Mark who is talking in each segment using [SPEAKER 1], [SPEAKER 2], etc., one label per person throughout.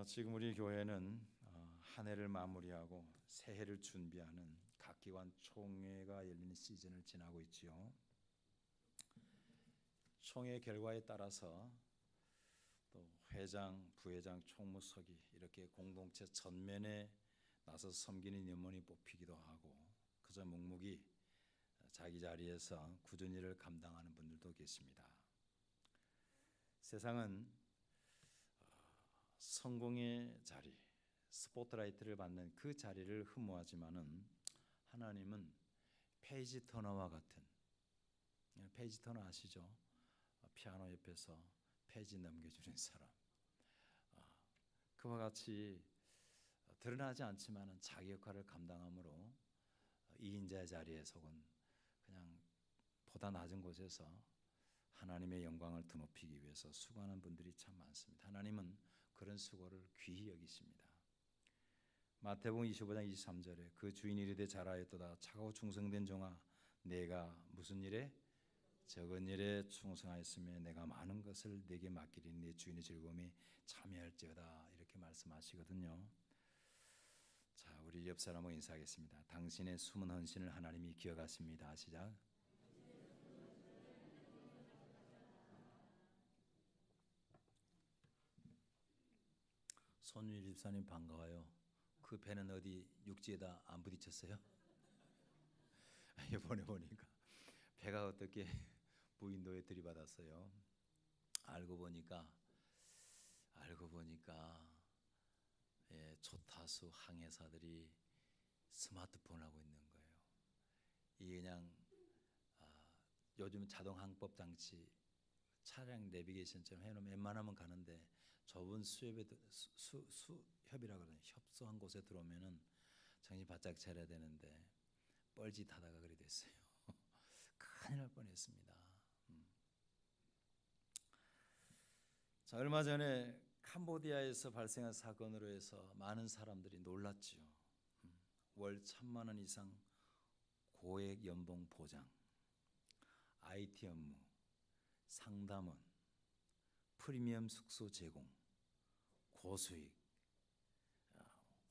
[SPEAKER 1] 지금 우리 교회는 한 해를 마무리하고 새해를 준비하는 각 기관 총회가 열리는 시즌을 지나고 있지요. 총회 결과에 따라서 또 회장, 부회장, 총무석이 이렇게 공동체 전면에 나서 섬기는 임원이 뽑히기도 하고, 그저 묵묵히 자기 자리에서 굳은 일을 감당하는 분들도 계십니다. 세상은 성공의 자리, 스포트라이트를 받는 그 자리를 흠모하지만은 하나님은 페이지 터너와 같은, 페이지 터너 아시죠? 피아노 옆에서 페이지 넘겨주는 사람, 그와 같이 드러나지 않지만은 자기 역할을 감당함으로 이인자의 자리에서 혹은 그냥 보다 낮은 곳에서 하나님의 영광을 드높이기 위해서 수고하는 분들이 참 많습니다. 하나님은 그런 수고를 귀히 여기십니다. 마태복음 25장 23절에 그 주인이 이르되 잘하였도다 착하고 충성된 종아, 내가 무슨 일에? 적은 일에 충성하였으며 내가 많은 것을 내게 맡기리니 내 주인의 즐거움에 참여할지어다, 이렇게 말씀하시거든요. 자, 우리 옆 사람하고 인사하겠습니다. 당신의 숨은 헌신을 하나님이 기억하십니다. 시작. 손유일 집사님 반가워요. 그 배는 어디 육지에다 안 부딪혔어요? 이번에 보니까 배가 어떻게 무인도에 들이받았어요. 알고 보니까 초타수 항해사들이 스마트폰을 하고 있는 거예요. 이게 그냥 요즘 자동 항법 장치 차량 내비게이션처럼 해놓으면 웬만하면 가는데 좁은 수협이라 그러잖아요. 협소한 곳에 들어오면은 정신 바짝 차려야 되는데 뻘짓하다가 그리 됐어요. 큰일 날 뻔했습니다. 자, 얼마 전에 캄보디아에서 발생한 사건으로 해서 많은 사람들이 놀랐지요. 월 1,000만 원 이상 고액 연봉 보장, IT 업무, 상담원, 프리미엄 숙소 제공, 고수익,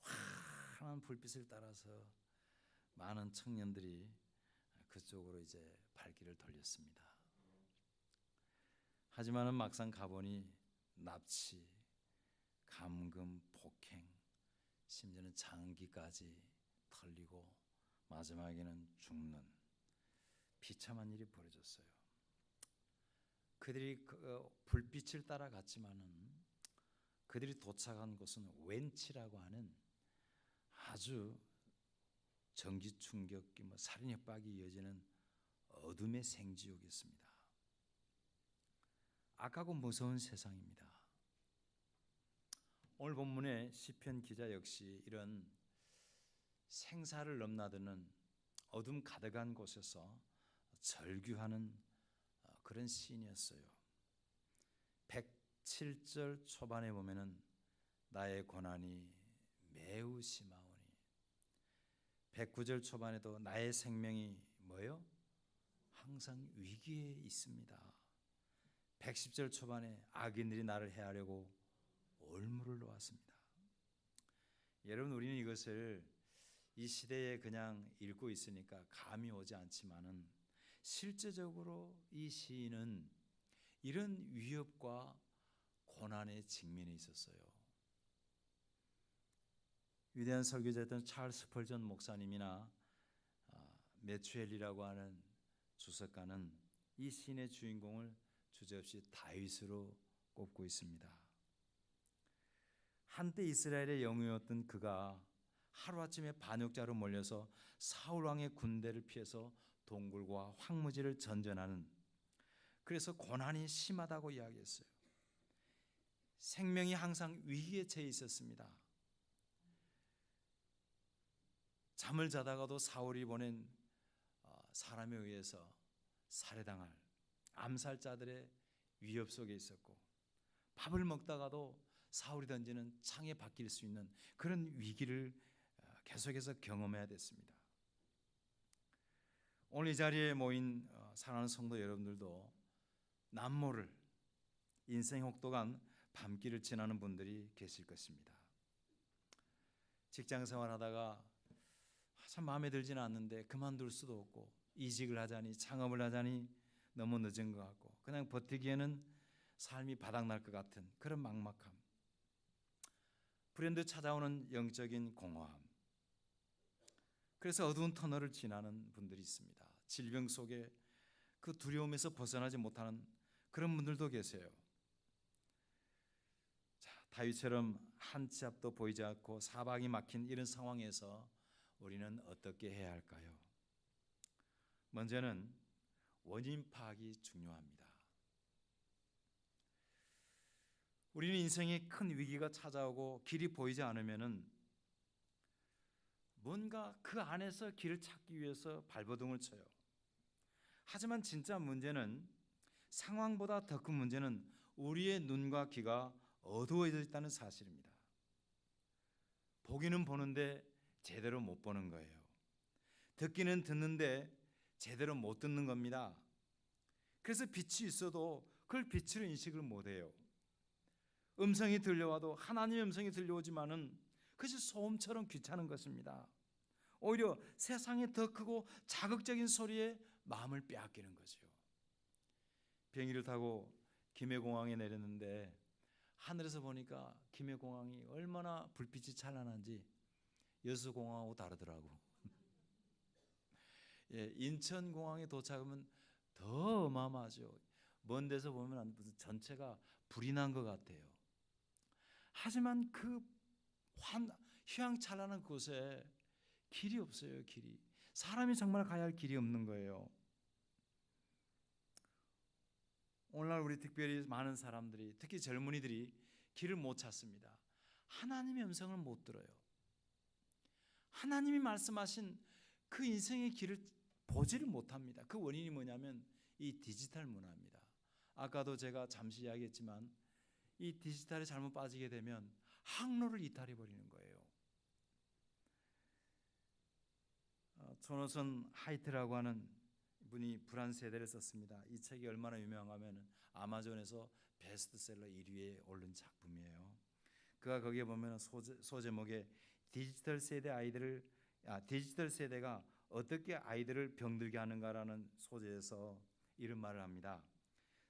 [SPEAKER 1] 환한 불빛을 따라서 많은 청년들이 그쪽으로 이제 발길을 돌렸습니다. 하지만은 막상 가보니 납치, 감금, 폭행, 심지어는 장기까지 털리고 마지막에는 죽는 비참한 일이 벌어졌어요. 그들이 불빛을 따라갔지만은 그들이 도착한 곳은 웬치라고 하는 아주 전기 충격기, 살인 협박이 이어지는 어둠의 생지옥이었습니다. 악하고 무서운 세상입니다. 오늘 본문의 시편 기자 역시 이런 생사를 넘나드는 어둠 가득한 곳에서 절규하는 그런 시인이었어요. 107절 초반에 보면은 나의 고난이 매우 심하오니, 109절 초반에도 나의 생명이 뭐요? 항상 위기에 있습니다. 110절 초반에 악인들이 나를 해하려고 올무를 놓았습니다. 여러분, 우리는 이것을 이 시대에 그냥 읽고 있으니까 감이 오지 않지만은 실제적으로 이 시인은 이런 위협과 고난의 직면에 있었어요. 위대한 설교자였던 찰스 스펄전 목사님이나 매추엘이라고 하는 주석가는 이 시인의 주인공을 주저없이 다윗으로 꼽고 있습니다. 한때 이스라엘의 영웅이었던 그가 하루아침에 반역자로 몰려서 사울 왕의 군대를 피해서 동굴과 황무지를 전전하는, 그래서 고난이 심하다고 이야기했어요. 생명이 항상 위기에 처해 있었습니다. 잠을 자다가도 사울이 보낸 사람에 의해서 살해당할 암살자들의 위협 속에 있었고, 밥을 먹다가도 사울이 던지는 창에 박힐 수 있는 그런 위기를 계속해서 경험해야 됐습니다. 오늘 이 자리에 모인 사랑하는 성도 여러분들도 남모를 인생 혹독한 밤길을 지나는 분들이 계실 것입니다. 직장 생활하다가 참 마음에 들지는 않는데 그만둘 수도 없고, 이직을 하자니 창업을 하자니 너무 늦은 것 같고, 그냥 버티기에는 삶이 바닥날 것 같은 그런 막막함, 불현듯 찾아오는 영적인 공허함, 그래서 어두운 터널을 지나는 분들이 있습니다. 질병 속에 그 두려움에서 벗어나지 못하는 그런 분들도 계세요. 자, 다윗처럼 한 치 앞도 보이지 않고 사방이 막힌 이런 상황에서 우리는 어떻게 해야 할까요? 먼저는 원인 파악이 중요합니다. 우리는 인생에 큰 위기가 찾아오고 길이 보이지 않으면은 뭔가 그 안에서 길을 찾기 위해서 발버둥을 쳐요. 하지만 진짜 문제는, 상황보다 더 큰 문제는 우리의 눈과 귀가 어두워져 있다는 사실입니다. 보기는 보는데 제대로 못 보는 거예요. 듣기는 듣는데 제대로 못 듣는 겁니다. 그래서 빛이 있어도 그걸 빛으로 인식을 못해요. 음성이 들려와도 하나님의 음성이 들려오지만은 그것이 소음처럼 귀찮은 것입니다. 오히려 세상에 더 크고 자극적인 소리에 마음을 빼앗기는 거죠. 비행기를 타고 김해공항에 내렸는데 하늘에서 보니까 김해공항이 얼마나 불빛이 찬란한지 여수공항하고 다르더라고. 예, 인천공항에 도착하면 더 어마어마하죠. 먼 데서 보면 무슨 전체가 불이 난 것 같아요. 하지만 그 휘황찬란한 곳에 길이 없어요. 길이. 사람이 정말 가야 할 길이 없는 거예요. 오늘날 우리 특별히 많은 사람들이, 특히 젊은이들이 길을 못 찾습니다. 하나님의 음성을 못 들어요. 하나님이 말씀하신 그 인생의 길을 보지를 못합니다. 그 원인이 뭐냐면 이 디지털 문화입니다. 아까도 제가 잠시 이야기했지만 이 디지털에 잘못 빠지게 되면 항로를 이탈해 버리는 거예요. 조나선 하이트라고 하는 분이 불안 세대를 썼습니다. 이 책이 얼마나 유명하면 아마존에서 베스트셀러 1위에 오른 작품이에요. 그가 거기에 보면 소제목에 디지털 세대가 어떻게 아이들을 병들게 하는가라는 소재에서 이런 말을 합니다.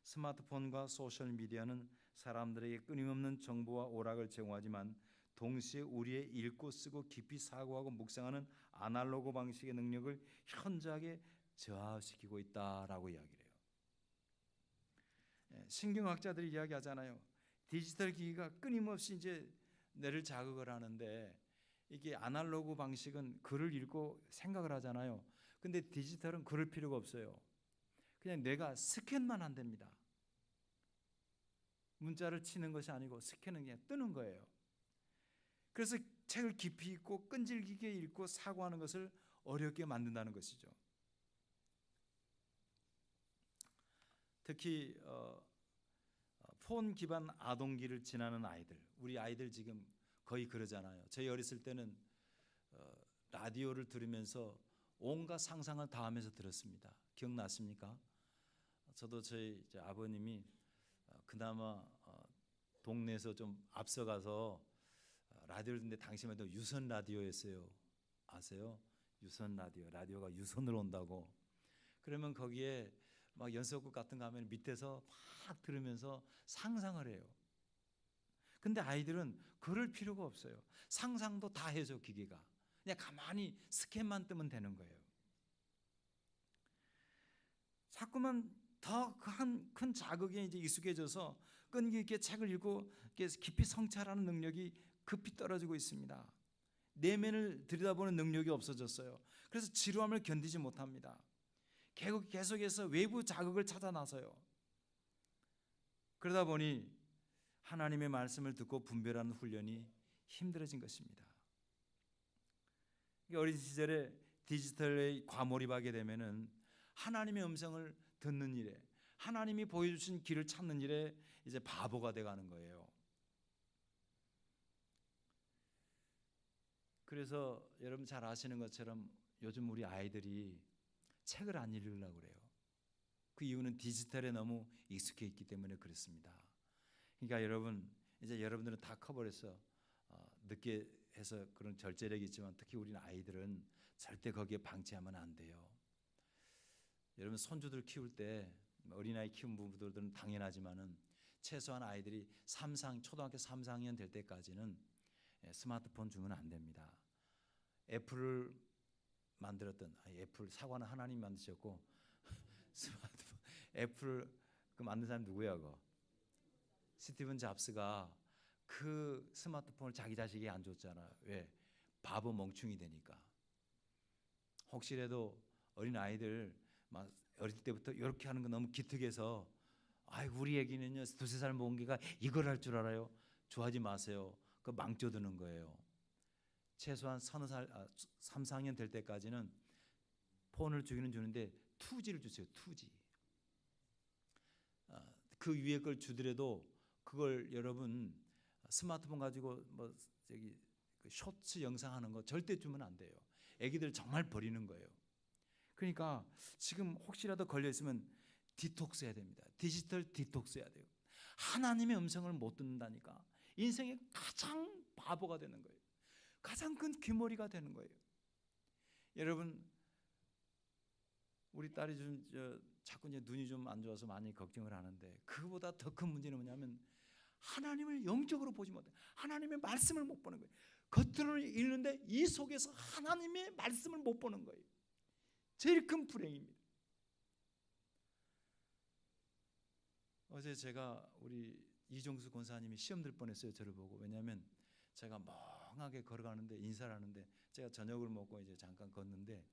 [SPEAKER 1] 스마트폰과 소셜미디어는 사람들에게 끊임없는 정보와 오락을 제공하지만 동시에 우리의 읽고 쓰고 깊이 사고하고 묵상하는 아날로그 방식의 능력을 현저하게 저하시키고 있다라고 이야기를 해요. 신경학자들이 이야기하잖아요. 디지털 기기가 끊임없이 이제 뇌를 자극을 하는데, 이게 아날로그 방식은 글을 읽고 생각을 하잖아요. 근데 디지털은 그럴 필요가 없어요. 그냥 뇌가 스캔만 한답니다. 문자를 치는 것이 아니고 스캔은 그냥 뜨는 거예요. 그래서 책을 깊이 읽고 끈질기게 읽고 사고하는 것을 어렵게 만든다는 것이죠. 특히 폰 기반 아동기를 지나는 아이들, 우리 아이들 지금 거의 그러잖아요. 저희 어렸을 때는 라디오를 들으면서 온갖 상상을 다 하면서 들었습니다. 기억나십니까? 저도 저희 아버님이 그나마 동네에서 좀 앞서가서 라디오를 듣는데 당시만 해도 유선 라디오였어요. 아세요? 유선 라디오가 유선으로 온다고. 그러면 거기에 막 연속극 같은 거 하면 밑에서 막 들으면서 상상을 해요. 근데 아이들은 그럴 필요가 없어요. 상상도 다 해줘, 기계가. 그냥 가만히 스캔만 뜨면 되는 거예요. 자꾸만 더 큰 자극에 이제 익숙해져서 끈기 있게 책을 읽고 깊이 성찰하는 능력이 급히 떨어지고 있습니다. 내면을 들여다보는 능력이 없어졌어요. 그래서 지루함을 견디지 못합니다. 계속해서 외부 자극을 찾아 나서요. 그러다 보니 하나님의 말씀을 듣고 분별하는 훈련이 힘들어진 것입니다. 어린 시절에 디지털에 과몰입하게 되면은 하나님의 음성을 듣는 일에, 하나님이 보여주신 길을 찾는 일에 이제 바보가 돼가는 거예요. 그래서 여러분 잘 아시는 것처럼 요즘 우리 아이들이 책을 안 읽으려고 그래요. 그 이유는 디지털에 너무 익숙해 있기 때문에 그렇습니다. 그러니까 여러분, 이제 여러분들은 다 커버려서 늦게 해서 그런 절제력이 있지만 특히 우리는 아이들은 절대 거기에 방치하면 안 돼요. 여러분 손주들 키울 때 어린아이 키운 부부들은 당연하지만은 최소한 아이들이 초등학교 3, 4학년 될 때까지는 스마트폰 주면 안 됩니다. 애플을 만들었던 애플 사과는 하나님 만드셨고 스마트폰 애플 그 만든 사람 누구야? 그 스티븐 잡스가 그 스마트폰을 자기 자식에게 안 줬잖아. 왜? 바보 멍충이 되니까. 혹시라도 어린 아이들 막 어릴 때부터 이렇게 하는 거 너무 기특해서 우리 애기는요 2-3살 먹은 개가 이걸 할 줄 알아요. 좋아하지 마세요. 그 망쳐드는 거예요. 최소한 3, 4학년 될 때까지는 폰을 주기는 주는데 2G를 주세요. 2G. 그 위에 걸 주더라도 그걸 여러분 스마트폰 가지고 뭐 저기 그 쇼츠 영상 하는 거 절대 주면 안 돼요. 애기들 정말 버리는 거예요. 그러니까 지금 혹시라도 걸려 있으면 디톡스 해야 됩니다. 디지털 디톡스 해야 돼요. 하나님의 음성을 못 듣는다니까 인생의 가장 바보가 되는 거예요. 가장 큰 귀머리가 되는 거예요. 여러분, 우리 딸이 자꾸 이제 눈이 좀 안 좋아서 많이 걱정을 하는데 그보다 더 큰 문제는 뭐냐면 하나님을 영적으로 보지 못해. 하나님의 말씀을 못 보는 거예요. 겉으로는 읽는데 이 속에서 하나님의 말씀을 못 보는 거예요. 제일 큰 불행입니다. 어제 제가 우리 이종수 권사님이 시험 들 뻔했어요. 저를 보고. 왜냐하면 제가 멍하게 걸어가는데 인사를 하는데 제가 저녁을 먹고 이제 잠깐 걷는데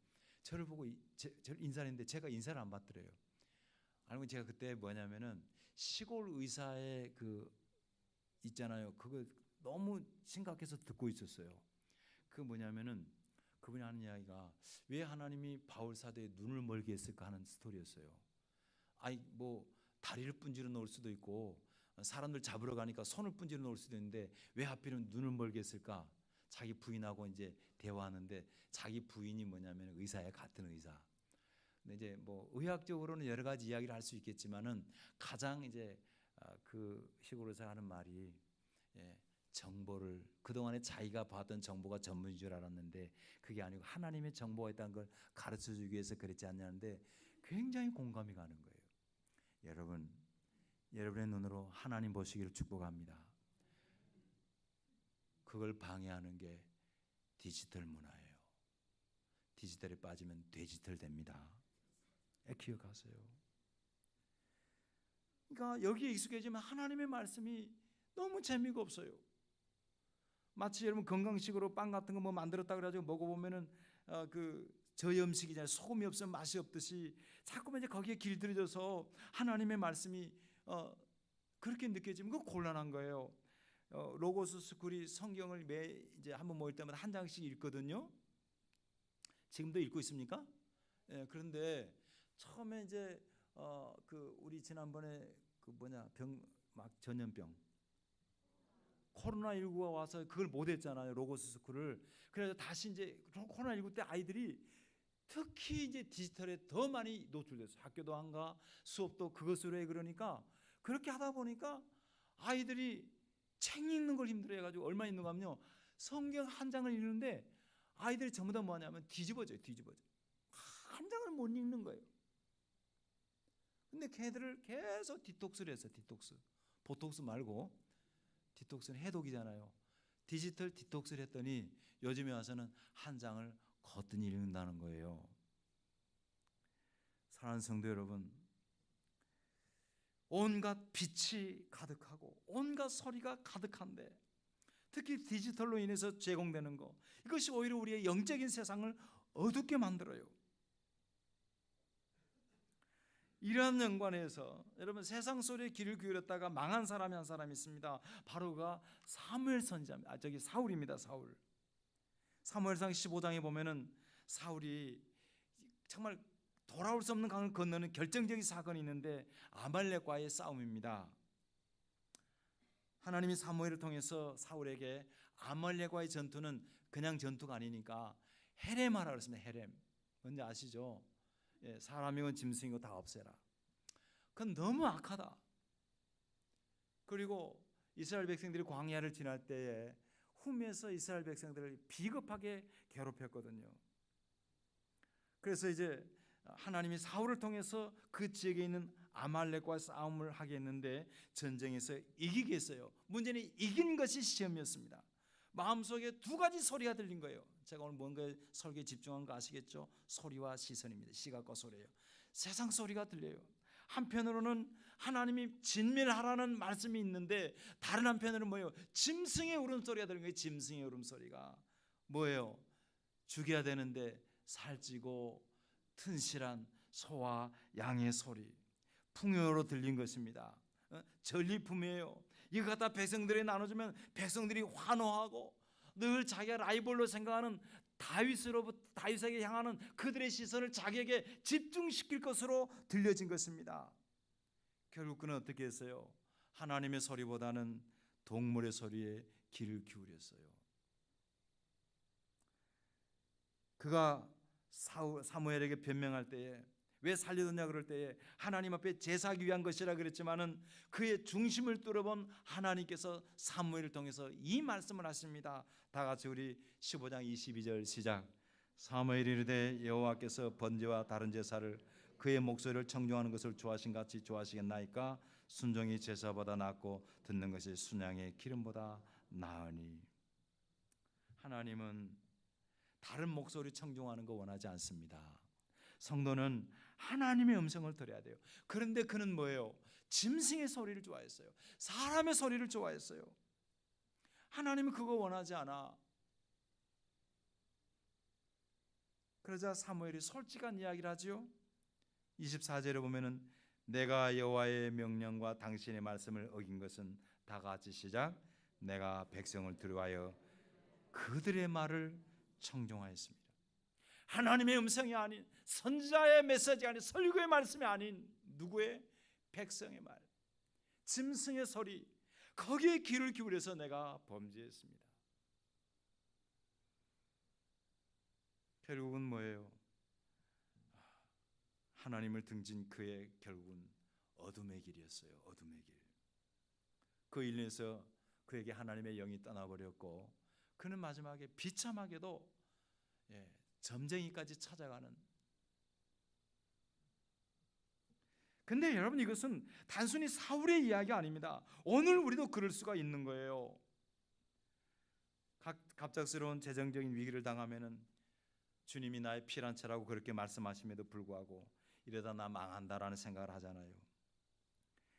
[SPEAKER 1] 저를 보고 저를 인사를 했는데 제가 인사를 안 받더래요. 알고 제가 그때 뭐냐면은 시골 의사의 그 있잖아요. 그거 너무 심각해서 듣고 있었어요. 그 뭐냐면은 그분이 하는 이야기가 왜 하나님이 바울 사도의 눈을 멀게 했을까 하는 스토리였어요. 뭐 다리를 분지러 놓을 수도 있고 사람들 잡으러 가니까 손을 분지러 놓을 수도 있는데 왜 하필은 눈을 멀게 했을까? 자기 부인하고 이제 대화하는데 자기 부인이 뭐냐면 의사예요. 같은 의사. 근데 이제 뭐 의학적으로는 여러 가지 이야기를 할 수 있겠지만은 가장 이제 그 시골에서 하는 말이 정보를 그동안에 자기가 봤던 정보가 전부인 줄 알았는데 그게 아니고 하나님의 정보가 있다는 걸 가르쳐주기 위해서 그랬지 않냐는데 굉장히 공감이 가는 거예요. 여러분, 여러분의 눈으로 하나님 보시기를 축복합니다. 그걸 방해하는 게 디지털 문화예요. 디지털에 빠지면 디지털 됩니다. 기억하세요. 그러니까 여기에 익숙해지면 하나님의 말씀이 너무 재미가 없어요. 마치 여러분 건강식으로 빵 같은 거 뭐 만들었다 그래가지고 먹어보면은 그 저염식이잖아요. 소금이 없으면 맛이 없듯이 자꾸만 이제 거기에 길들여져서 하나님의 말씀이 그렇게 느껴지면 그거 곤란한 거예요. 로고스 스쿨이 성경을 이제 한번 모일 때마다 한 장씩 읽거든요. 지금도 읽고 있습니까? 그런데 처음에 이제 그 우리 지난번에 그 막 전염병 코로나19가 와서 그걸 못 했잖아요. 로고스 스쿨을. 그래서 다시 이제 코로나19 때 아이들이 특히 이제 디지털에 더 많이 노출됐어요. 학교도 안 가, 수업도 그것으로 해. 그러니까 그렇게 하다 보니까 아이들이 책 읽는 걸 힘들어해가지고 얼마 있는가 하면요. 성경 한 장을 읽는데 아이들이 전부 다 뭐냐면 뒤집어져요. 한 장을 못 읽는 거예요. 근데 걔들을 계속 디톡스를 했어요. 디톡스. 보톡스 말고 디톡스는 해독이잖아요. 디지털 디톡스를 했더니 요즘에 와서는 한 장을 거뜬히 읽는다는 거예요. 사랑하는 성도 여러분, 온갖 빛이 가득하고 온갖 소리가 가득한데 특히 디지털로 인해서 제공되는 것, 이것이 오히려 우리의 영적인 세상을 어둡게 만들어요. 이러한 연관에서 여러분 세상 소리에 귀를 기울였다가 망한 사람이 한 사람이 있습니다. 바로 그가 사무엘 선지자입니다. 사울입니다. 사무엘상 15장에 보면은 사울이 정말 돌아올 수 없는 강을 건너는 결정적인 사건이 있는데 아말렉과의 싸움입니다. 하나님이 사무엘을 통해서 사울에게 아말렉과의 전투는 그냥 전투가 아니니까 헤렘하라 그랬습니다. 헤렘. 뭔지 아시죠? 사람이건 짐승이고 다 없애라. 그건 너무 악하다. 그리고 이스라엘 백성들이 광야를 지날 때에 훔에서 이스라엘 백성들을 비겁하게 괴롭혔거든요. 그래서 이제 하나님이 사울을 통해서 그 지역에 있는 아말렉과 싸움을 하게 했는데 전쟁에서 이기게 했어요. 문제는 이긴 것이 시험이었습니다. 마음속에 두 가지 소리가 들린 거예요. 제가 오늘 뭔가 설교에 집중한 거 아시겠죠? 소리와 시선입니다. 시각과 소리예요. 세상 소리가 들려요. 한편으로는 하나님이 진멸하라는 말씀이 있는데 다른 한편으로는 뭐예요? 짐승의 울음소리가 들리는 거예요. 짐승의 울음소리가 뭐예요? 죽여야 되는데 살찌고 튼실한 소와 양의 소리, 풍요로 들린 것입니다. 전리품이에요. 이거 갖다 백성들에게 나눠주면 백성들이 환호하고 늘 자기가 라이벌로 생각하는 다윗에게 향하는 그들의 시선을 자기에게 집중시킬 것으로 들려진 것입니다. 결국 그는 어떻게 했어요? 하나님의 소리보다는 동물의 소리에 귀를 기울였어요. 그가 사무엘에게 변명할 때에 왜 살려뒀냐 그럴 때에 하나님 앞에 제사하기 위한 것이라 그랬지만은 그의 중심을 뚫어본 하나님께서 사무엘을 통해서 이 말씀을 하십니다. 다 같이 우리 15장 22절 시작. 사무엘이 이르되 여호와께서 번제와 다른 제사를 그의 목소리를 청종하는 것을 좋아하신 같이 좋아하시겠나이까? 순종이 제사보다 낫고 듣는 것이 순양의 기름보다 나으니. 하나님은 다른 목소리 청종하는 거 원하지 않습니다. 성도는 하나님의 음성을 들어야 돼요. 그런데 그는 뭐예요? 짐승의 소리를 좋아했어요. 사람의 소리를 좋아했어요. 하나님은 그거 원하지 않아. 그러자 사무엘이 솔직한 이야기를 하죠. 24절에 보면은 내가 여호와의 명령과 당신의 말씀을 어긴 것은 다 같이 시작. 내가 백성을 두려워하여 그들의 말을 청종하였습니다. 하나님의 음성이 아닌 선지자의 메시지가 아닌 설교의 말씀이 아닌 누구의? 백성의 말, 짐승의 소리, 거기에 귀를 기울여서 내가 범죄했습니다. 결국은 뭐예요? 하나님을 등진 그의 결국은 어둠의 길이었어요. 어둠의 길. 그 일로 인해서 그에게 하나님의 영이 떠나버렸고 그는 마지막에 비참하게도 점쟁이까지 찾아가는. 근데 여러분 이것은 단순히 사울의 이야기가 아닙니다. 오늘 우리도 그럴 수가 있는 거예요. 갑작스러운 재정적인 위기를 당하면은 주님이 나의 피난처라고 그렇게 말씀하심에도 불구하고 이러다 나 망한다라는 생각을 하잖아요.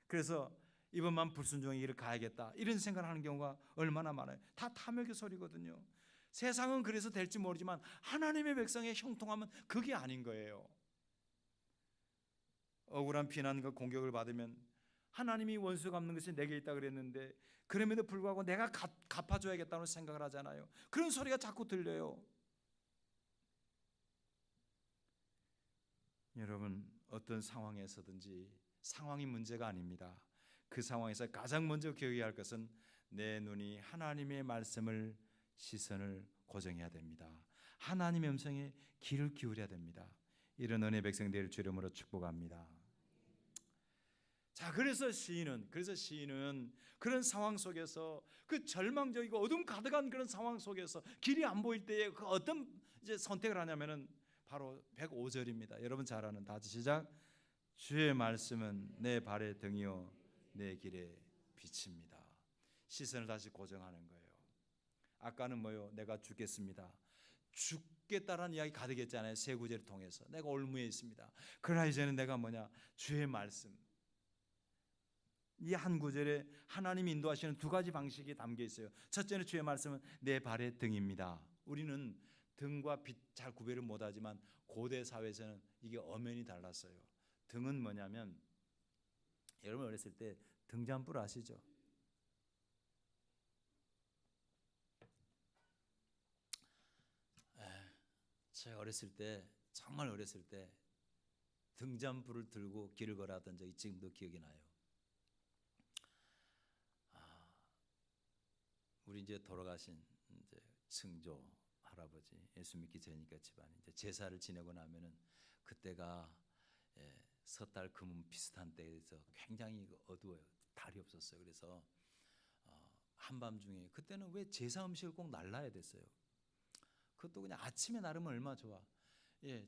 [SPEAKER 1] 그래서 이번만 불순종의 길을 가야겠다 이런 생각을 하는 경우가 얼마나 많아요. 다 탐욕의 소리거든요. 세상은 그래서 될지 모르지만 하나님의 백성의 형통함은 그게 아닌 거예요. 억울한 비난과 공격을 받으면 하나님이 원수 갚는 것이 내게 있다 그랬는데 그럼에도 불구하고 내가 갚아줘야겠다는 생각을 하잖아요. 그런 소리가 자꾸 들려요. 여러분 어떤 상황에서든지 상황이 문제가 아닙니다. 그 상황에서 가장 먼저 기억해야 할 것은 내 눈이 하나님의 말씀을 시선을 고정해야 됩니다. 하나님의 음성에 귀를 기울여야 됩니다. 이런 은혜 백성 될 주름으로 축복합니다. 자, 그래서 시인은 그런 상황 속에서 그 절망적이고 어둠 가득한 그런 상황 속에서 길이 안 보일 때에 그 어떤 이제 선택을 하냐면은 바로 105절입니다. 여러분 잘 아는 다 같이 시작. 주의 말씀은 내 발의 등이요 내 길의 빛입니다. 시선을 다시 고정하는 거예요. 아까는 뭐요? 내가 죽겠습니다. 죽겠다라는 이야기 가득했잖아요. 세 구절을 통해서 내가 올무에 있습니다. 그러나 이제는 내가 뭐냐? 주의 말씀. 이 한 구절에 하나님이 인도하시는 두 가지 방식이 담겨 있어요. 첫째는 주의 말씀은 내 발의 등입니다. 우리는 등과 빛 잘 구별을 못하지만 고대 사회에서는 이게 엄연히 달랐어요. 등은 뭐냐면 여러분 어렸을 때 등잔불 아시죠? 제가 어렸을 때 정말 어렸을 때 등잔불을 들고 길을 걸어왔던 적이 지금도 기억이 나요. 우리 이제 돌아가신 이제 증조 할아버지 예수 믿기 전이니까 집안이 이제 제사를 지내고 나면은 그때가 섣달 금은 비슷한 때에서 굉장히 어두워요. 달이 없었어요. 그래서 한밤중에 그때는 왜 제사 음식을 꼭 날라야 됐어요. 그것도 그냥 아침에 나르면 얼마나 좋아.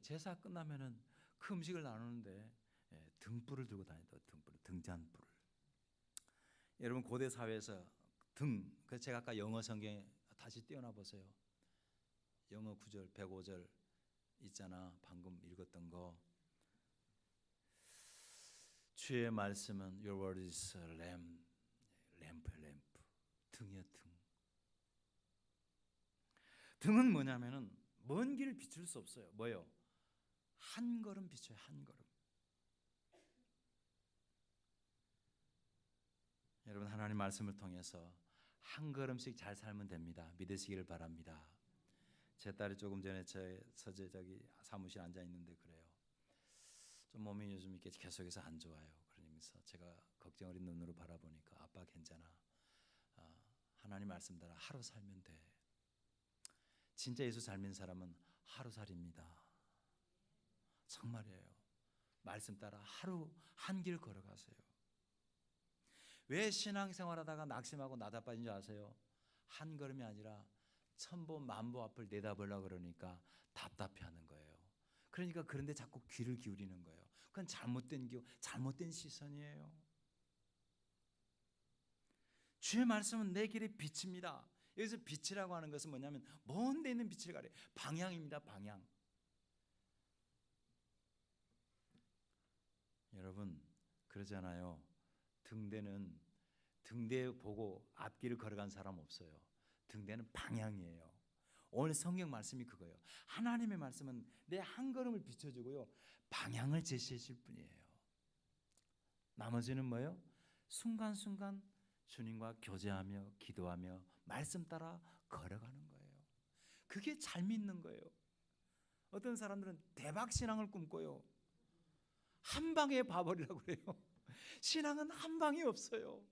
[SPEAKER 1] 제사 끝나면은 그 음식을 나누는데 등불을 들고 다니던 등잔불을. 여러분 고대 사회에서 그래서 제가 아까 영어 성경에 다시 띄워놔 보세요. 영어 9절 105절 있잖아. 방금 읽었던 거. 주의 말씀은 Your word is a lamp. 램프 등이야 등. 등은 뭐냐면은 먼 길을 비출 수 없어요. 뭐요? 한 걸음 비춰요. 한 걸음. 여러분 하나님 말씀을 통해서 한 걸음씩 잘 살면 됩니다. 믿으시기를 바랍니다. 제 딸이 조금 전에 제 저기 사무실 앉아 있는데 그래요. 좀 몸이 요즘 이렇게 계속해서 안 좋아요. 그러면서 제가 걱정 어린 눈으로 바라보니까 아빠 괜찮아. 하나님 말씀 따라 하루 살면 돼. 진짜 예수 잘 믿는 사람은 하루살이입니다. 정말이에요. 말씀 따라 하루 한 길 걸어가세요. 왜 신앙생활하다가 낙심하고 나다빠진 줄 아세요? 한 걸음이 아니라 천보 만보 앞을 내다보려고 그러니까 답답해하는 거예요. 그러니까 그런데 자꾸 귀를 기울이는 거예요. 그건 잘못된 시선이에요. 주의 말씀은 내 길의 빛입니다. 여기서 빛이라고 하는 것은 뭐냐면 먼 데 있는 빛을 가려요. 방향입니다. 방향. 여러분 그러잖아요. 등대 보고 앞길을 걸어간 사람 없어요. 등대는 방향이에요. 오늘 성경 말씀이 그거예요. 하나님의 말씀은 내 한 걸음을 비춰주고요. 방향을 제시해 줄 뿐이에요. 나머지는 뭐예요? 순간순간 주님과 교제하며 기도하며 말씀 따라 걸어가는 거예요. 그게 잘 믿는 거예요. 어떤 사람들은 대박 신앙을 꿈꿔요. 한 방에 봐버리라고 그래요. 신앙은 한 방이 없어요.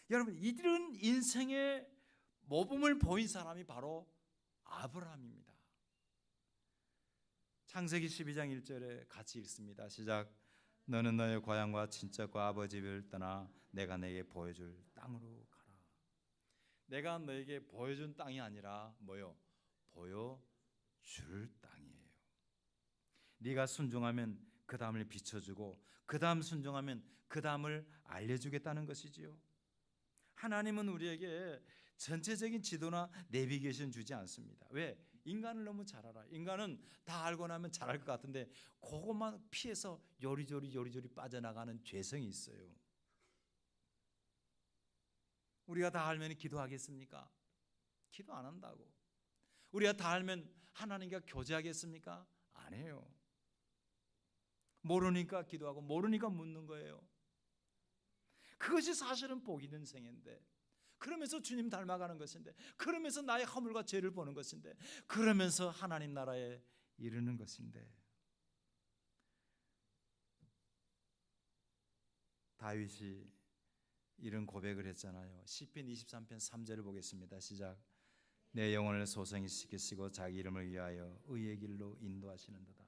[SPEAKER 1] 여러분 이런 인생의 모범을 보인 사람이 바로 아브라함입니다. 창세기 12장 1절에 같이 읽습니다. 시작. 너는 너의 고향과 친척과 아버지 집을 떠나 내가 내게 보여줄 땅으로 가라. 내가 너에게 보여준 땅이 아니라 뭐요? 보여줄 땅이에요. 네가 순종하면 그 다음을 비춰주고 그 다음 순종하면 그 다음을 알려주겠다는 것이지요. 하나님은 우리에게 전체적인 지도나 내비게이션 주지 않습니다. 왜? 인간을 너무 잘 알아. 인간은 다 알고 나면 잘할 것 같은데 그것만 피해서 요리조리 빠져나가는 죄성이 있어요. 우리가 다 알면 기도하겠습니까? 기도 안 한다고. 우리가 다 알면 하나님과 교제하겠습니까? 안 해요. 모르니까 기도하고 모르니까 묻는 거예요. 그것이 사실은 복 있는 생인데, 그러면서 주님 닮아가는 것인데, 그러면서 나의 허물과 죄를 보는 것인데, 그러면서 하나님 나라에 이르는 것인데. 다윗이 이런 고백을 했잖아요. 시편 23편 3절을 보겠습니다. 시작. 내 영혼을 소성히 시키시고 자기 이름을 위하여 의의 길로 인도하시는도다.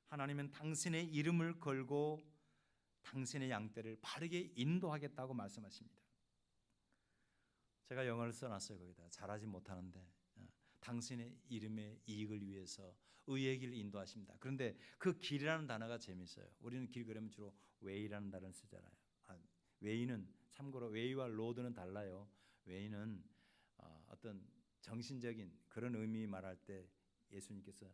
[SPEAKER 1] 하나님은 당신의 이름을 걸고 당신의 양떼를 바르게 인도하겠다고 말씀하십니다. 제가 영어를 써놨어요. 거기다 잘하지 못하는데 당신의 이름의 이익을 위해서 의의 길을 인도하십니다. 그런데 그 길이라는 단어가 재밌어요. 우리는 길 그러면 주로 웨이라는 단어를 쓰잖아요. 웨이는 참고로 웨이와 로드는 달라요. 웨이는 어떤 정신적인 그런 의미 말할 때 예수님께서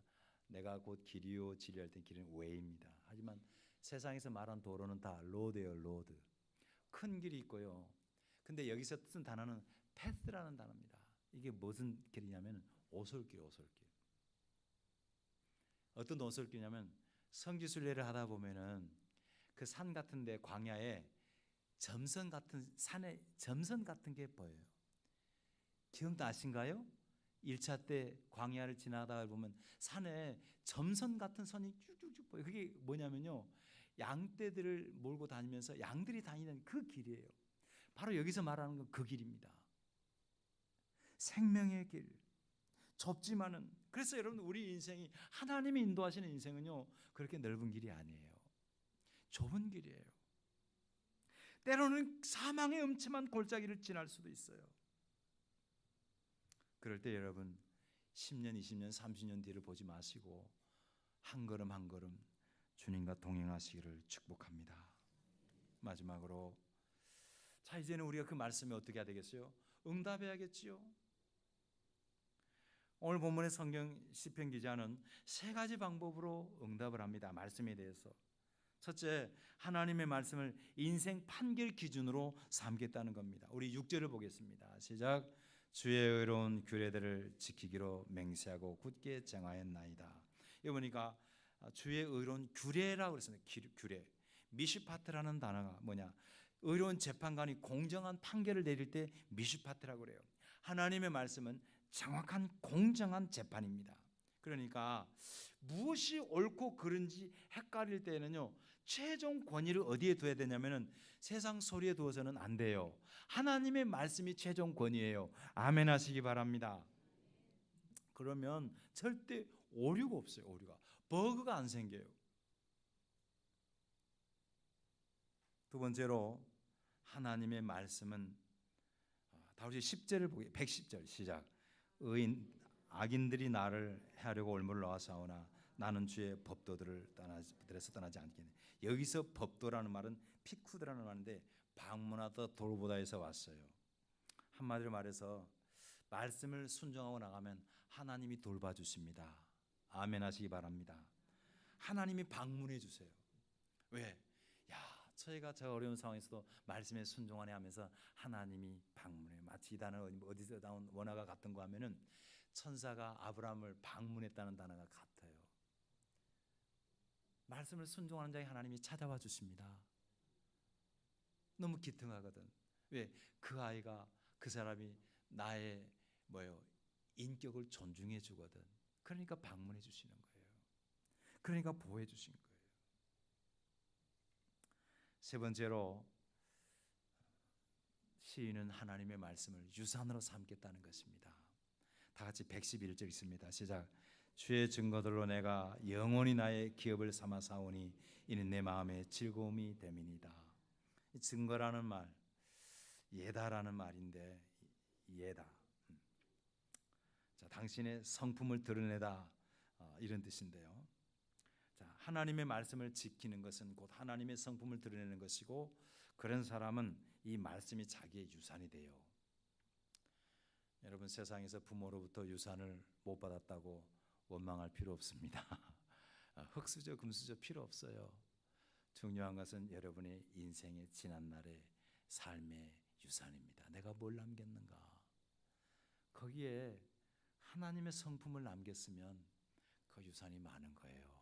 [SPEAKER 1] 내가 곧 길이요 진리할 때 길은 웨이입니다. 하지만 세상에서 말한 도로는 다 로드예요. 로드. 큰 길이 있고요. 근데 여기서 쓴 단어는 패스라는 단어입니다. 이게 무슨 길이냐면 오솔길. 어떤 오솔길이냐면 성지순례를 하다 보면은 그 산 같은데 광야에 점선 같은 산에 점선 같은 게 보여요. 기억나신가요? 1차 때 광야를 지나다가 보면 산에 점선 같은 선이 쭉쭉쭉 보여요. 그게 뭐냐면요, 양떼들을 몰고 다니면서 양들이 다니는 그 길이에요. 바로 여기서 말하는 건 그 길입니다. 생명의 길. 좁지만은, 그래서 여러분 우리 인생이 하나님이 인도하시는 인생은요 그렇게 넓은 길이 아니에요. 좁은 길이에요. 때로는 사망의 음침한 골짜기를 지날 수도 있어요. 그럴 때 여러분 10년, 20년, 30년 뒤를 보지 마시고 한 걸음 한 걸음 주님과 동행하시기를 축복합니다. 마지막으로 자, 이제는 우리가 그 말씀에 어떻게 해야 되겠어요? 응답해야겠지요. 오늘 본문의 성경 시편 기자는 세 가지 방법으로 응답을 합니다. 말씀에 대해서. 첫째, 하나님의 말씀을 인생 판결 기준으로 삼겠다는 겁니다. 우리 6절을 보겠습니다. 시작. 주의 의로운 규례들을 지키기로 맹세하고 굳게 정하였나이다. 여기 보니까 주의 의로운 규례라고 그랬습니다. 규례. 미슈파트라는 단어가 뭐냐? 의로운 재판관이 공정한 판결을 내릴 때 미슈파트라고 그래요. 하나님의 말씀은 정확한 공정한 재판입니다. 그러니까 무엇이 옳고 그른지 헷갈릴 때는요, 최종 권위를 어디에 둬야 되냐면은 세상 소리에 두어서는 안 돼요. 하나님의 말씀이 최종 권위예요. 아멘 하시기 바랍니다. 그러면 절대 오류가 없어요. 오류가. 버그가 안 생겨요. 두 번째로 하나님의 말씀은 다시 10절을 보게 110절 시작. 악인들이 나를 해하려고 올무를 놓아싸우나 나는 주의 법도들을 떠나지 않겠네. 여기서 법도라는 말은 피쿠드라는 말인데 방문하다 돌보다에서 왔어요. 한마디로 말해서 말씀을 순종하고 나가면 하나님이 돌봐주십니다. 아멘 하시기 바랍니다. 하나님이 방문해 주세요. 왜? 저희가 저 어려운 상황에서도 말씀에 순종하네 하면서 하나님이 방문해. 마치 이 단어는 어디서 나온 원어가 같은 거 하면은 천사가 아브라함을 방문했다는 단어가 같아요. 말씀을 순종하는 자에 하나님이 찾아와 주십니다. 너무 기특하거든. 왜? 그 아이가, 그 사람이 나의 인격을 존중해 주거든. 그러니까 방문해 주시는 거예요. 그러니까 보호해 주신 거예요. 세 번째로 시인은 하나님의 말씀을 유산으로 삼겠다는 것입니다. 다 같이 111절 있습니다. 시작. 주의 증거들로 내가 영원히 나의 기업을 삼아 사오니 이는 내 마음의 즐거움이 됨이니이다. 이 증거라는 말, 예다라는 말인데 예다. 자, 당신의 성품을 드러내다 이런 뜻인데요. 자, 하나님의 말씀을 지키는 것은 곧 하나님의 성품을 드러내는 것이고 그런 사람은 이 말씀이 자기의 유산이 돼요. 여러분 세상에서 부모로부터 유산을 못 받았다고 원망할 필요 없습니다. 흙수저 금수저 필요 없어요. 중요한 것은 여러분의 인생의 지난날의 삶의 유산입니다. 내가 뭘 남겼는가? 거기에 하나님의 성품을 남겼으면 그 유산이 많은 거예요.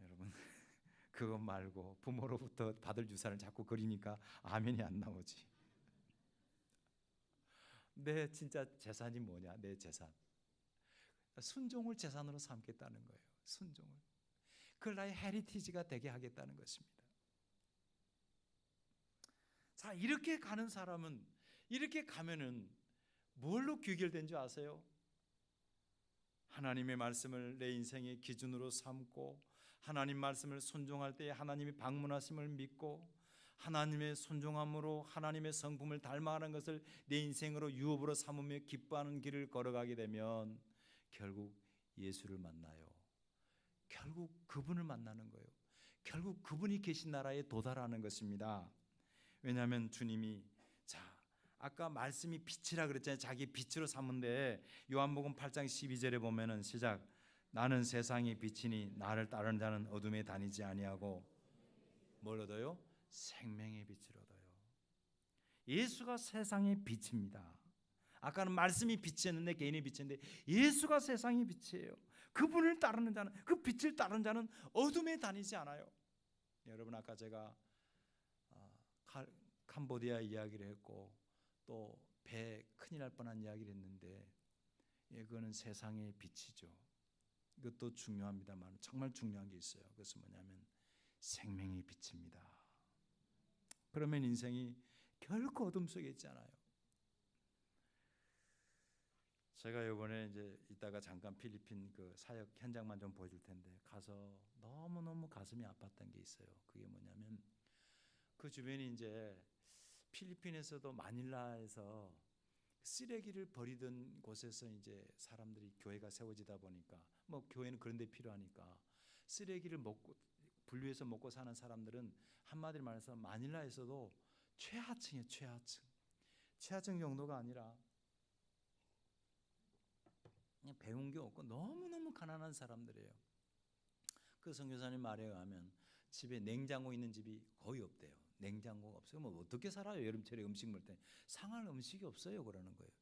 [SPEAKER 1] 여러분 그것 말고 부모로부터 받을 유산을 자꾸 그리니까 아멘이 안 나오지. 내 진짜 재산이 뭐냐? 내 재산. 순종을 재산으로 삼겠다는 거예요. 순종을. 그걸 나의 헤리티지가 되게 하겠다는 것입니다. 자, 이렇게 가는 사람은 이렇게 가면은 뭘로 귀결된 줄 아세요? 하나님의 말씀을 내 인생의 기준으로 삼고 하나님 말씀을 순종할 때 하나님이 방문하심을 믿고 하나님의 순종함으로 하나님의 성품을 닮아가는 것을 내 인생으로 유업으로 삼으며 기뻐하는 길을 걸어가게 되면 결국 예수를 만나요. 결국 그분을 만나는 거예요. 결국 그분이 계신 나라에 도달하는 것입니다. 왜냐하면 주님이 아까 말씀이 빛이라 그랬잖아요. 자기 빛으로 삼은데 요한복음 8장 12절에 보면은 시작. 나는 세상의 빛이니 나를 따르는 자는 어둠에 다니지 아니하고 뭘 얻어요? 생명의 빛을 얻어요. 예수가 세상의 빛입니다. 아까는 말씀이 빛이었는데 개인의 빛인데 예수가 세상의 빛이에요. 그분을 따르는 자는 그 빛을 따르는 자는 어둠에 다니지 않아요. 여러분 아까 제가 캄보디아 이야기를 했고 또 배 큰일 날 뻔한 이야기를 했는데 그거는 세상의 빛이죠. 이것도 중요합니다만 정말 중요한 게 있어요. 그것은 뭐냐면 생명의 빛입니다. 그러면 인생이 결코 어둠 속에 있지 않아요. 제가 이번에 이제 이따가 잠깐 필리핀 그 사역 현장만 좀 보여줄 텐데 가서 너무너무 가슴이 아팠던 게 있어요. 그게 뭐냐면 그 주변이 이제 필리핀에서도 마닐라에서 쓰레기를 버리던 곳에서 이제 사람들이 교회가 세워지다 보니까 뭐 교회는 그런 데 필요하니까 쓰레기를 먹고 분류해서 먹고 사는 사람들은 한마디로 말해서 마닐라에서도 최하층이에요. 최하층 정도가 아니라 그냥 배운 게 없고 너무너무 가난한 사람들이에요. 그 선교사님 말에 의하면 집에 냉장고 있는 집이 거의 없대요. 냉장고가 없어요. 뭐 어떻게 살아요? 여름철에 음식 먹을 때 상할 음식이 없어요. 그러는 거예요.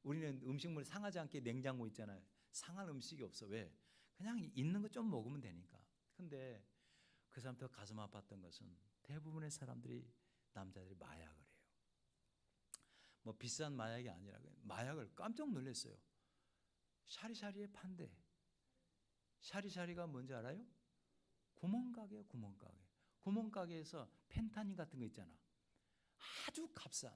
[SPEAKER 1] 우리는 음식물 상하지 않게 냉장고 있잖아요. 상할 음식이 없어. 왜? 그냥 있는 거 좀 먹으면 되니까. 근데 그 사람들 가슴 아팠던 것은 대부분의 사람들이 남자들이 마약을 해요. 뭐 비싼 마약이 아니라 마약을 깜짝 놀랐어요. 샤리샤리에 판대. 샤리샤리가 뭔지 알아요? 구멍가게예요. 구멍가게. 구멍가게에서 펜타닌 같은 거 있잖아. 아주 값싼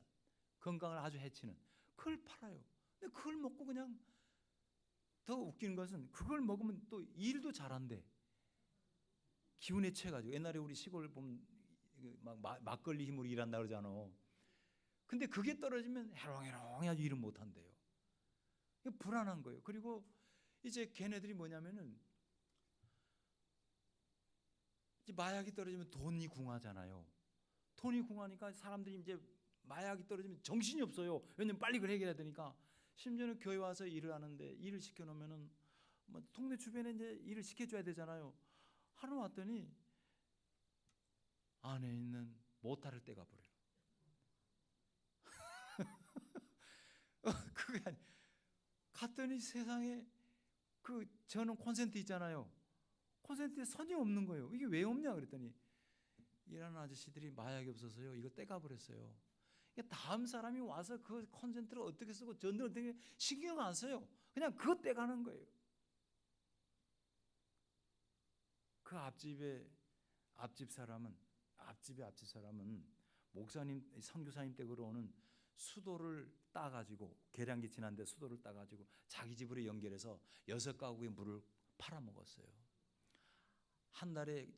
[SPEAKER 1] 건강을 아주 해치는 그걸 팔아요. 근데 그걸 먹고 그냥 더 웃기는 것은 그걸 먹으면 또 일도 잘한대. 기운에 취해가지고 옛날에 우리 시골 보면 막 막걸리 힘으로 일한다 그러잖아. 근데 그게 떨어지면 해롱해롱 아주 일을 못한대요. 불안한 거예요. 그리고 이제 걔네들이 뭐냐면은 이제 마약이 떨어지면 돈이 궁하잖아요. 돈이 궁하니까 사람들이 이제 마약이 떨어지면 정신이 없어요. 왜냐면 빨리 그걸 해결해야 되니까. 심지어는 교회 와서 일을 하는데 일을 시켜놓으면은 뭐 동네 주변에 이제 일을 시켜줘야 되잖아요. 하루 왔더니 안에 있는 모타를 떼가 버려요. 그게 아니. 갔더니 세상에 그 저는 콘센트 있잖아요. 콘센트에 선이 없는 거예요. 이게 왜 없냐 그랬더니 일하는 아저씨들이 마약이 없어서요. 이거 떼가 버렸어요. 다음 사람이 와서 그 콘센트를 어떻게 쓰고 전등을 어떻게 신경 안 써요. 그냥 그거 떼가는 거예요. 그 앞집의 앞집 사람은 목사님 선교사님 댁으로 오는 수도를 따가지고 계량기 지난데 수도를 따가지고 자기 집으로 연결해서 6가구의 물을 팔아먹었어요. 한 달에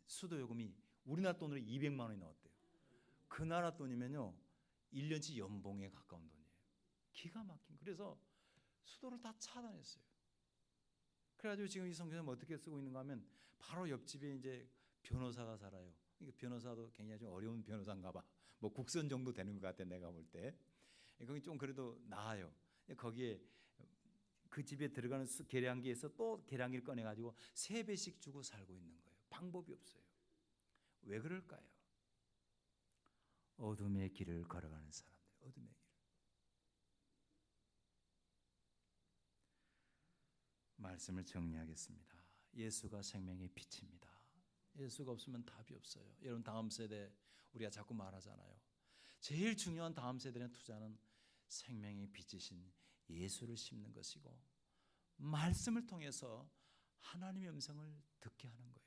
[SPEAKER 1] 수도 요금이 우리나라 돈으로 200만 원이 나왔대요. 그 나라 돈이면요 1년치 연봉에 가까운 돈이에요. 기가 막힌. 그래서 수도를 다 차단했어요. 그래가지고 지금 이 성경은 어떻게 쓰고 있는가 하면 바로 옆집에 이제 변호사가 살아요. 변호사도 굉장히 좀 어려운 변호사인가 봐. 뭐 국선 정도 되는 것 같아 내가 볼 때. 거기 좀 그래도 나아요. 거기에 그 집에 들어가는 계량기에서 또 계량기를 꺼내가지고 3배씩 주고 살고 있는 거예요. 방법이 없어요. 왜 그럴까요? 어둠의 길을 걸어가는 사람들. 어둠의 길. 말씀을 정리하겠습니다. 예수가 생명의 빛입니다. 예수가 없으면 답이 없어요. 여러분 다음 세대 우리가 자꾸 말하잖아요. 제일 중요한 다음 세대의 투자는 생명의 빛이신 예수를 심는 것이고 말씀을 통해서 하나님의 음성을 듣게 하는 거예요.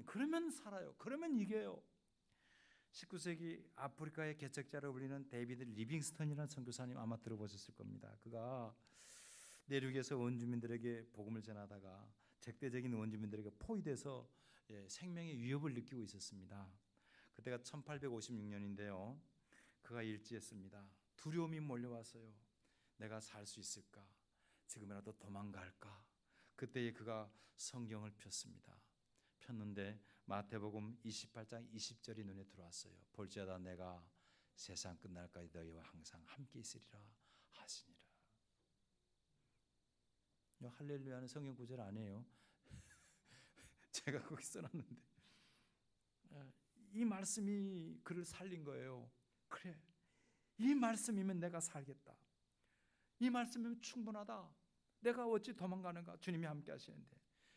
[SPEAKER 1] 그러면 살아요. 그러면 이겨요. 19세기 아프리카의 개척자로 불리는 데이비드 리빙스턴이라는 선교사님 아마 들어보셨을 겁니다. 그가 내륙에서 원주민들에게 복음을 전하다가 적대적인 원주민들에게 포위돼서 생명의 위협을 느끼고 있었습니다. 그때가 1856년인데요. 그가 일지했습니다. 두려움이 몰려왔어요. 내가 살 수 있을까? 지금이라도 도망갈까? 그때에 그가 성경을 폈습니다. 폈는데 마태복음 28장 20절이 눈에 들어왔어요. 볼지어다 내가 세상 끝날까지 너희와 항상 함께 있으리라 하시니라. 할렐루야는 성경 구절 아니에요. 제가 거기 써놨는데 이 말씀이 그를 살린 거예요. 그래, 이 말씀이면 내가 살겠다. 이 말씀이면 충분하다. 내가 어찌 도망가는가? 주님이 함께 하시는데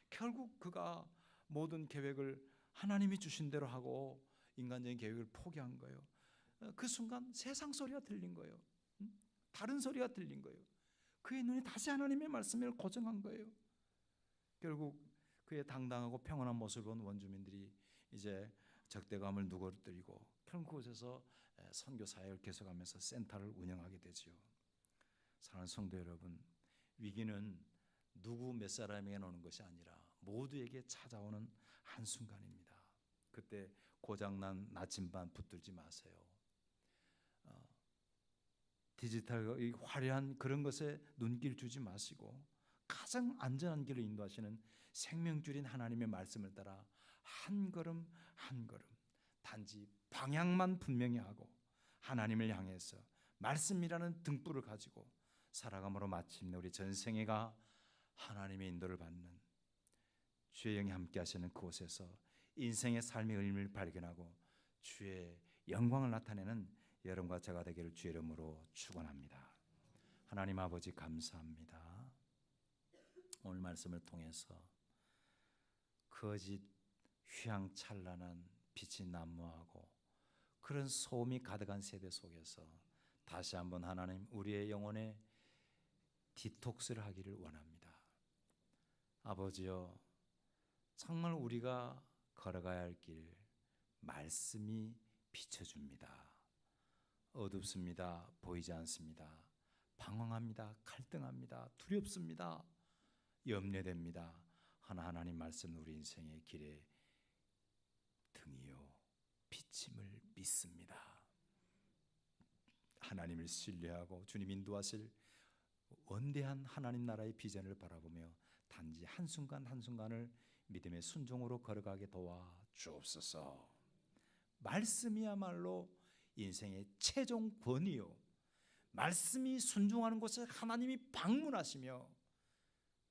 [SPEAKER 1] 결국 그가 모든 계획을 하나님이 주신 대로 하고 인간적인 계획을 포기한 거예요. 그 순간 세상 소리가 들린 거예요. 다른 소리가 들린 거예요. 그의 눈이 다시 하나님의 말씀을 고정한 거예요. 결국 그의 당당하고 평온한 모습을 본 원주민들이 이제 적대감을 누그러뜨리고 그런 곳에서 선교 사역을 계속하면서 센터를 운영하게 되지요. 사랑하는 성도 여러분, 위기는 누구 몇 사람에게 오는 것이 아니라 모두에게 찾아오는 한순간입니다. 그때 고장난 나침반 붙들지 마세요. 디지털 화려한 그런 것에 눈길 주지 마시고 가장 안전한 길을 인도하시는 생명줄인 하나님의 말씀을 따라 한 걸음 한 걸음 단지 방향만 분명히 하고 하나님을 향해서 말씀이라는 등불을 가지고 살아감으로 마침내 우리 전생애가 하나님의 인도를 받는 주의 영이 함께 하시는 그곳에서 인생의 삶의 의미를 발견하고 주의 영광을 나타내는 여러분과 제가 되기를 주의 이름으로 축원합니다. 하나님 아버지 감사합니다. 오늘 말씀을 통해서 거짓 휘황찬란한 빛이 난무하고 그런 소음이 가득한 세대 속에서 다시 한번 하나님 우리의 영혼에 디톡스를 하기를 원합니다. 아버지여, 정말 우리가 걸어가야 할 길 말씀이 비춰줍니다. 어둡습니다. 보이지 않습니다. 방황합니다. 갈등합니다. 두렵습니다. 염려됩니다. 하나님 말씀 우리 인생의 길에 등이요 비침을 믿습니다. 하나님을 신뢰하고 주님 인도하실 원대한 하나님 나라의 비전을 바라보며 단지 한순간 한순간을 믿음의 순종으로 걸어가게 도와 주옵소서. 말씀이야말로 인생의 최종 권위요, 말씀이 순종하는 곳에 하나님이 방문하시며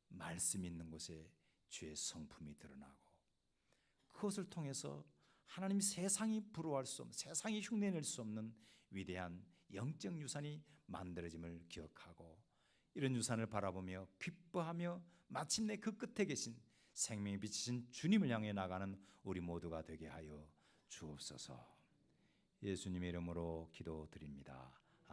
[SPEAKER 1] 말씀 있는 곳에 주의 성품이 드러나고 그것을 통해서 하나님 세상이 부러워할 수 없는, 세상이 흉내낼 수 없는 위대한 영적 유산이 만들어짐을 기억하고 이런 유산을 바라보며 기뻐하며 마침내 그 끝에 계신 생명이 비치신 주님을 향해 나가는 우리 모두가 되게 하여 주옵소서. 예수님의 이름으로 기도드립니다.